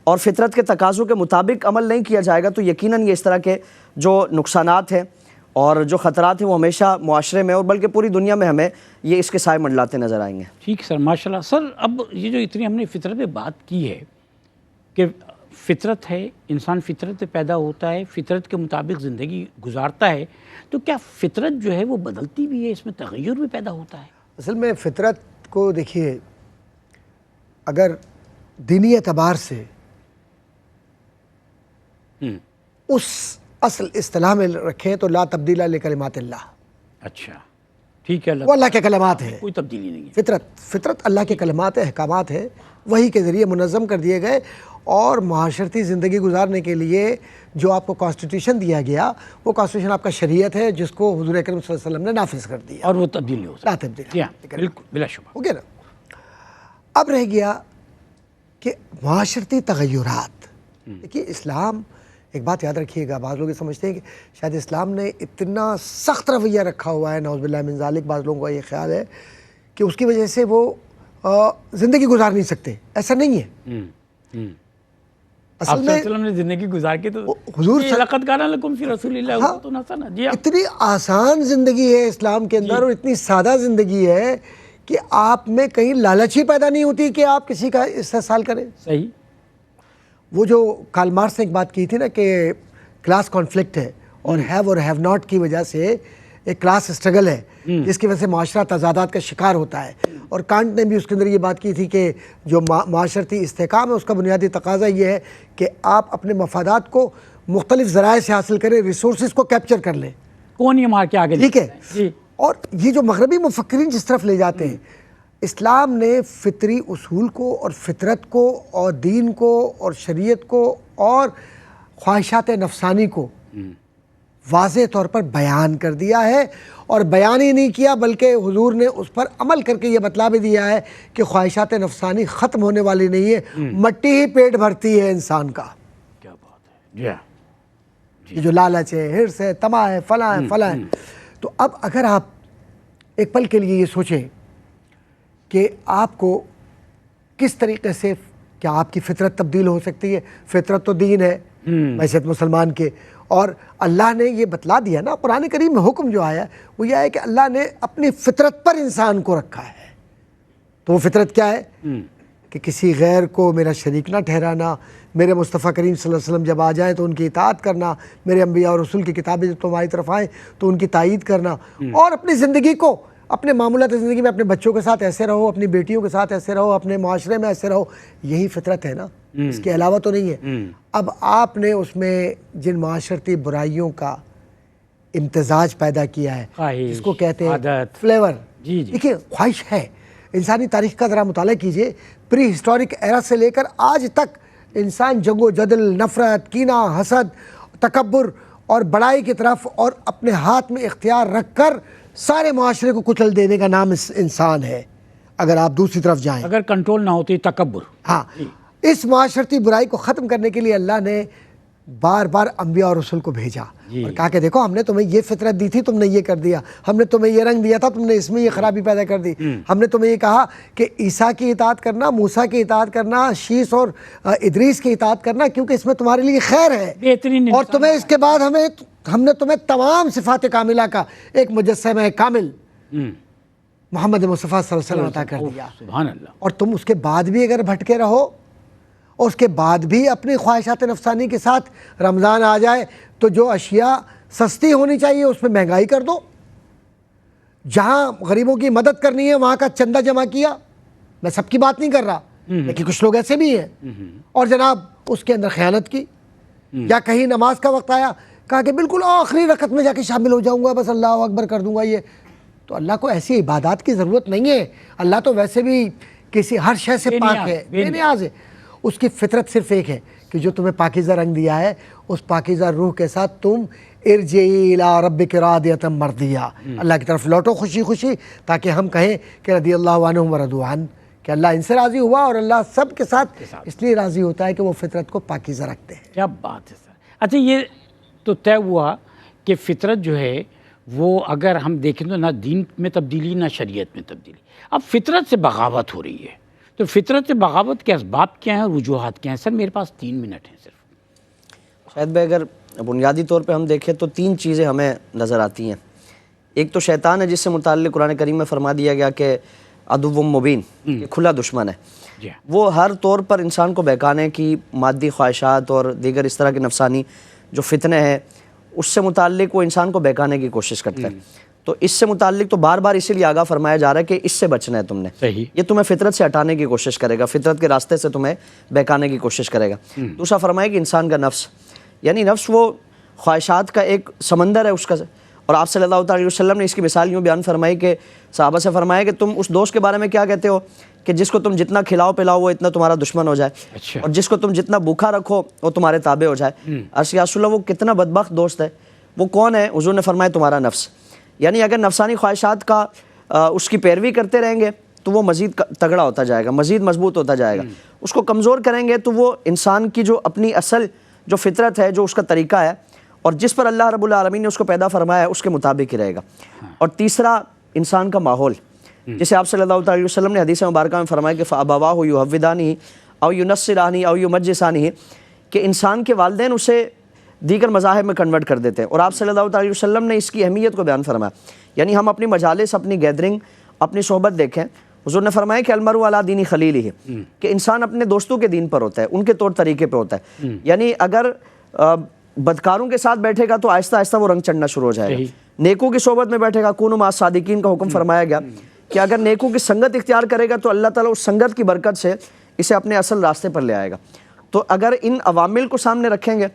اور فطرت کے تقاضوں کے مطابق عمل نہیں کیا جائے گا تو یقیناً یہ اس طرح کے جو نقصانات ہیں اور جو خطرات ہیں وہ ہمیشہ معاشرے میں اور بلکہ پوری دنیا میں ہمیں یہ اس کے سائے منڈلاتے نظر آئیں گے۔ ٹھیک سر، ماشاءاللہ۔ سر اب یہ جو اتنی ہم نے فطرت پہ بات کی ہے کہ فطرت ہے، انسان فطرت سے پیدا ہوتا ہے، فطرت کے مطابق زندگی گزارتا ہے، تو کیا فطرت جو ہے وہ بدلتی بھی ہے، اس میں تغیر بھی پیدا ہوتا ہے؟ اصل میں فطرت کو دیکھیے، اگر دینی اعتبار سے اس اصل اصطلاح میں رکھیں تو لا تبدیل لکلمات اللہ، اچھا ٹھیک ہے، وہ اللہ کے کلمات ہیں، کوئی تبدیلی نہیں ہے۔ فطرت اللہ کے کلمات احکامات ہیں، وہی کے ذریعے منظم کر دیے گئے، اور معاشرتی زندگی گزارنے کے لیے جو آپ کو کانسٹیٹیوشن دیا گیا وہ کانسٹیٹیوشن آپ کا شریعت ہے، جس کو حضور اکرم صلی اللہ علیہ وسلم نے نافذ کر دیا، اور وہ تبدیلی ہو لا تبدیل، بالکل بلا شبہ ہو گیا نا۔ اب رہ گیا کہ معاشرتی تغیرات، دیکھیے اسلام، ایک بات یاد رکھیے گا، بعض لوگ یہ سمجھتے ہیں کہ شاید اسلام نے اتنا سخت رویہ رکھا ہوا ہے، نعوذ باللہ من ذالک، بعض لوگوں کا یہ خیال ہے کہ اس کی وجہ سے وہ زندگی گزار نہیں سکتے، ایسا نہیں ہے۔ اصل میں نے زندگی گزار کے تو حضور لقد کان لکم فی رسول اللہ اسوۃ حسنہ، جی اتنی آسان زندگی ہے اسلام کے اندر، اور اتنی سادہ زندگی ہے کہ آپ میں کہیں لالچ ہی پیدا نہیں ہوتی کہ آپ کسی کا استحصال کریں۔ صحیح، وہ جو کارل مارکس نے ایک بات کی تھی نا کہ کلاس کانفلکٹ ہے اور ہیو اور ہیو ناٹ کی وجہ سے ایک کلاس اسٹرگل ہے، جس کی وجہ سے معاشرہ تضادات کا شکار ہوتا ہے، اور کانٹ نے بھی اس کے اندر یہ بات کی تھی کہ جو معاشرتی استحکام ہے اس کا بنیادی تقاضا یہ ہے کہ آپ اپنے مفادات کو مختلف ذرائع سے حاصل کریں، ریسورسز کو کیپچر کر لیں. کون یہ مار کے آگے ٹھیک ہے. جی. اور یہ جو مغربی مفکرین جس طرف لے جاتے ہیں، اسلام نے فطری اصول کو اور فطرت کو اور دین کو اور شریعت کو اور خواہشات نفسانی کو واضح طور پر بیان کر دیا ہے، اور بیان ہی نہیں کیا بلکہ حضور نے اس پر عمل کر کے یہ بتلا بھی دیا ہے کہ خواہشات نفسانی ختم ہونے والی نہیں ہے، مٹی ہی پیٹ بھرتی ہے انسان کا. کیا بات ہے. جی ہاں. یہ جو لالچ ہے، حرص ہے، طمع ہے، فلاں ہے فلاں ہے. تو اب اگر آپ ایک پل کے لیے یہ سوچیں کہ آپ کو کس طریقے سے کیا آپ کی فطرت تبدیل ہو سکتی ہے. فطرت تو دین ہے حیثیت مسلمان کے، اور اللہ نے یہ بتلا دیا نا قرآن کریم میں حکم جو آیا وہ یہ ہے کہ اللہ نے اپنی فطرت پر انسان کو رکھا ہے. تو وہ فطرت کیا ہے کہ کسی غیر کو میرا شریک نہ ٹھہرانا، میرے مصطفیٰ کریم صلی اللہ علیہ وسلم جب آ جائیں تو ان کی اطاعت کرنا، میرے انبیاء اور رسول کی کتابیں جب تمہاری طرف آئیں تو ان کی تائید کرنا، اور اپنی زندگی کو، اپنے معمولات زندگی میں اپنے بچوں کے ساتھ ایسے رہو، اپنی بیٹیوں کے ساتھ ایسے رہو، اپنے معاشرے میں ایسے رہو. یہی فطرت ہے نا، اس کے علاوہ تو نہیں ہے. اب آپ نے اس میں جن معاشرتی برائیوں کا امتزاج پیدا کیا ہے جس کو کہتے ہیں فلیور. دیکھیے خواہش ہے. انسانی تاریخ کا ذرا مطالعہ کیجئے، پری ہسٹورک ایرا سے لے کر آج تک انسان جنگ و جدل، نفرت، کینہ، حسد، تکبر اور بڑائی کی طرف اور اپنے ہاتھ میں اختیار رکھ کر سارے معاشرے کو کچل دینے کا نام انسان ہے. اگر آپ دوسری طرف جائیں، اگر کنٹرول نہ ہوتی تکبر. ہاں، اس معاشرتی برائی کو ختم کرنے کے لیے اللہ نے بار بار انبیاء اور رسول کو بھیجا اور کہا کہ دیکھو ہم نے تمہیں یہ فطرت دی تھی، تم نے یہ کر دیا. ہم نے تمہیں یہ رنگ دیا تھا، تم نے اس میں یہ خرابی پیدا کر دی. ہم نے تمہیں یہ کہا کہ عیسیٰ کی اطاعت کرنا، موسیٰ کی اطاعت کرنا، شیس اور ادریس کی اطاعت کرنا، کیونکہ اس میں تمہارے لیے خیر ہے. بہترین. اور تمہیں اس کے بعد ہم نے تمہیں تمام صفات کاملہ کا ایک مجسمہ کامل محمد مصطفیٰ صلی اللہ علیہ وسلم عطا کر دیا. سبحان اللہ. اور تم اس کے بعد بھی اگر بھٹکے رہو اور اس کے بعد بھی اپنی خواہشات نفسانی کے ساتھ رمضان آ جائے تو جو اشیاء سستی ہونی چاہیے اس میں مہنگائی کر دو. جہاں غریبوں کی مدد کرنی ہے وہاں کا چندہ جمع کیا. میں سب کی بات نہیں کر رہا لیکن کچھ لوگ ایسے بھی ہیں. اور جناب اس کے اندر خیانت کی. یا کہیں نماز کا وقت آیا کہا کہ بالکل آخری رکعت میں جا کے شامل ہو جاؤں گا، بس اللہ اکبر کر دوں گا. یہ تو اللہ کو ایسی عبادات کی ضرورت نہیں ہے. اللہ تو ویسے بھی کسی ہر شے سے پاک ہے، بے نیاز ہے. اس کی فطرت صرف ایک ہے کہ جو تمہیں پاکیزہ رنگ دیا ہے اس پاکیزہ روح کے ساتھ تم ارجعی الی ربک راضیۃ مرضیہ، اللہ کی طرف لوٹو خوشی خوشی، تاکہ ہم کہیں کہ رضی اللہ عنہم ورضوا عنہ، کہ اللہ ان سے راضی ہوا. اور اللہ سب کے ساتھ اس لیے راضی ہوتا ہے کہ وہ فطرت کو پاکیزہ رکھتے ہیں. کیا بات ہے سر. اچھا یہ تو طے ہوا کہ فطرت جو ہے وہ اگر ہم دیکھیں تو نہ دین میں تبدیلی نہ شریعت میں تبدیلی. اب فطرت سے بغاوت ہو رہی ہے، تو فطرت سے بغاوت کے اسباب کیا ہیں، وجوہات کیا ہیں؟ سر میرے پاس 3 منٹ ہیں صرف. شاید بھائی اگر بنیادی طور پہ ہم دیکھیں تو 3 چیزیں ہمیں نظر آتی ہیں. ایک تو شیطان ہے جس سے متعلق قرآن کریم میں فرما دیا گیا کہ عدو مبین، کہ کھلا دشمن ہے. وہ ہر طور پر انسان کو بہکانے کی مادی خواہشات اور دیگر اس طرح کے نفسانی جو فتنے ہیں اس سے متعلق وہ انسان کو بہکانے کی کوشش کرتا ہے. تو اس سے متعلق تو بار بار اسی لیے آگاہ فرمایا جا رہا ہے کہ اس سے بچنا ہے تم نے. یہ تمہیں فطرت سے ہٹانے کی کوشش کرے گا، فطرت کے راستے سے تمہیں بہکانے کی کوشش کرے گا. دوسرا فرمایا کہ انسان کا نفس، یعنی نفس وہ خواہشات کا ایک سمندر ہے اس کا. اور آپ صلی اللہ علیہ وسلم نے اس کی مثال یوں بیان فرمائی کہ صحابہ سے فرمایا کہ تم اس دوست کے بارے میں کیا کہتے ہو کہ جس کو تم جتنا کھلاؤ پلاؤ وہ اتنا تمہارا دشمن ہو جائے، اور جس کو تم جتنا بھوکا رکھو وہ تمہارے تابع ہو جائے. عرض یا رسول اللہ وہ کتنا بدبخت دوست ہے. وہ کون ہے؟ حضور نے فرمایا تمہارا نفس. یعنی اگر نفسانی خواہشات کا اس کی پیروی کرتے رہیں گے تو وہ مزید تگڑا ہوتا جائے گا، مزید مضبوط ہوتا جائے گا. اس کو کمزور کریں گے تو وہ انسان کی جو اپنی اصل جو فطرت ہے، جو اس کا طریقہ ہے اور جس پر اللہ رب العالمین نے اس کو پیدا فرمایا ہے اس کے مطابق ہی رہے گا. اور تیسرا انسان کا ماحول، جسے آپ صلی اللہ علیہ وسلم نے حدیث مبارکہ میں فرمایا کہ فَأَبَوَاهُ يُهَوِّدَانِهِ أَوْ يُنَصِّرَانِهِ أَوْ يُمَجِّسَانِهِ، کہ انسان کے والدین اسے دیگر مذاہب میں کنورٹ کر دیتے ہیں. اور آپ صلی اللہ علیہ وسلم نے اس کی اہمیت کو بیان فرمایا. یعنی ہم اپنی مجالس، اپنی گیدرنگ، اپنی صحبت دیکھیں. حضور نے فرمایا کہ المرء علی دین خلیلہ، کہ انسان اپنے دوستوں کے دین پر ہوتا ہے، ان کے طور طریقے پہ ہوتا ہے. یعنی اگر بدکاروں کے ساتھ بیٹھے گا تو آہستہ آہستہ وہ رنگ چڑھنا شروع ہو جائے گا. نیکوں کی صحبت میں بیٹھے گا، کونوا مع الصادقین کا حکم فرمایا گیا کہ اگر نیکوں کی سنگت اختیار کرے گا تو اللہ تعالیٰ اس سنگت کی برکت سے اسے اپنے اصل راستے پر لے آئے گا. تو اگر ان عوامل کو سامنے رکھیں گے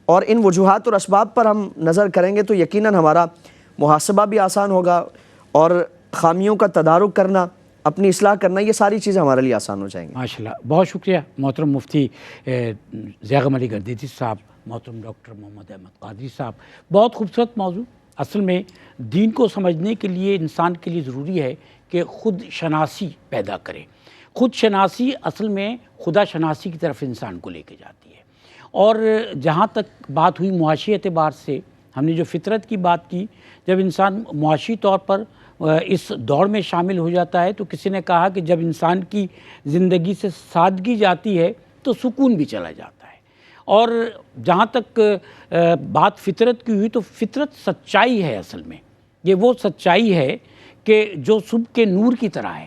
اور ان وجوہات اور اسباب پر ہم نظر کریں گے تو یقیناً ہمارا محاسبہ بھی آسان ہوگا اور خامیوں کا تدارک کرنا، اپنی اصلاح کرنا، یہ ساری چیزیں ہمارے لیے آسان ہو جائیں گی. ماشاءاللہ، بہت شکریہ محترم مفتی ضیاء علی گردیزی صاحب، محترم ڈاکٹر محمد احمد قادری صاحب. بہت خوبصورت موضوع. اصل میں دین کو سمجھنے کے لیے انسان کے لیے ضروری ہے کہ خود شناسی پیدا کرے. خود شناسی اصل میں خدا شناسی کی طرف انسان کو لے کے جاتی ہے. اور جہاں تک بات ہوئی معاشی اعتبار سے، ہم نے جو فطرت کی بات کی، جب انسان معاشی طور پر اس دوڑ میں شامل ہو جاتا ہے تو کسی نے کہا کہ جب انسان کی زندگی سے سادگی جاتی ہے تو سکون بھی چلا جاتا ہے. اور جہاں تک بات فطرت کی ہوئی تو فطرت سچائی ہے. اصل میں یہ وہ سچائی ہے کہ جو صبح کے نور کی طرح ہے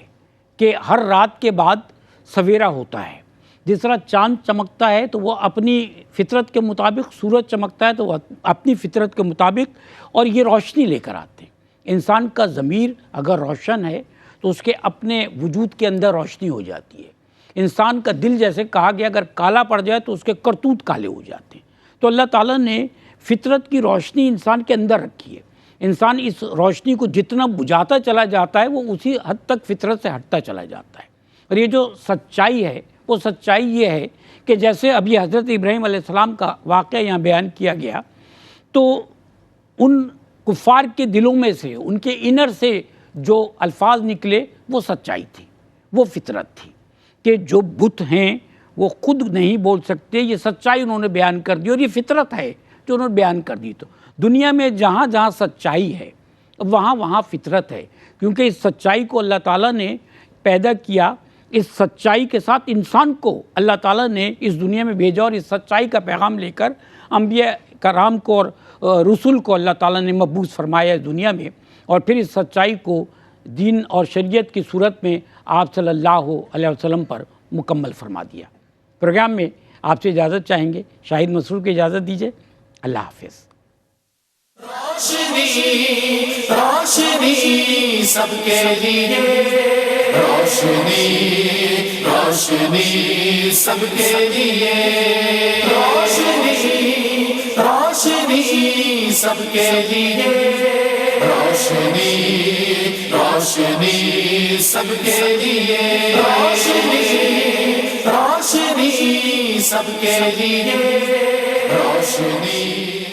کہ ہر رات کے بعد سویرا ہوتا ہے. جس طرح چاند چمکتا ہے تو وہ اپنی فطرت کے مطابق، سورج چمکتا ہے تو وہ اپنی فطرت کے مطابق، اور یہ روشنی لے کر آتے ہیں. انسان کا ضمیر اگر روشن ہے تو اس کے اپنے وجود کے اندر روشنی ہو جاتی ہے. انسان کا دل جیسے کہا گیا اگر کالا پڑ جائے تو اس کے کرتوت کالے ہو جاتے ہیں. تو اللہ تعالیٰ نے فطرت کی روشنی انسان کے اندر رکھی ہے. انسان اس روشنی کو جتنا بجھاتا چلا جاتا ہے وہ اسی حد تک فطرت سے ہٹتا چلا جاتا ہے. اور یہ جو سچائی ہے وہ سچائی یہ ہے کہ جیسے ابھی حضرت ابراہیم علیہ السلام کا واقعہ یہاں بیان کیا گیا، تو ان کفار کے دلوں میں سے، ان کے انر سے جو الفاظ نکلے وہ سچائی تھی، وہ فطرت تھی کہ جو بت ہیں وہ خود نہیں بول سکتے، یہ سچائی انہوں نے بیان کر دی اور یہ فطرت ہے جو انہوں نے بیان کر دی. تو دنیا میں جہاں جہاں سچائی ہے وہاں وہاں فطرت ہے، کیونکہ اس سچائی کو اللہ تعالیٰ نے پیدا کیا. اس سچائی کے ساتھ انسان کو اللہ تعالیٰ نے اس دنیا میں بھیجا اور اس سچائی کا پیغام لے کر انبیاء کرام کو اور رسول کو اللہ تعالیٰ نے مبعوث فرمایا اس دنیا میں، اور پھر اس سچائی کو دین اور شریعت کی صورت میں آپ صلی اللہ علیہ وسلم پر مکمل فرما دیا. پروگرام میں آپ سے اجازت چاہیں گے. شاہد مسرور کی اجازت دیجیے. اللہ حافظ. روشنی روشنی سب کے لیے، روشنی روشنی سب کے لیے، روشنی روشنی سب کے لیے، روشنی روشنی سب کے لیے، روشنی روشنی سب کے لیے، روشنی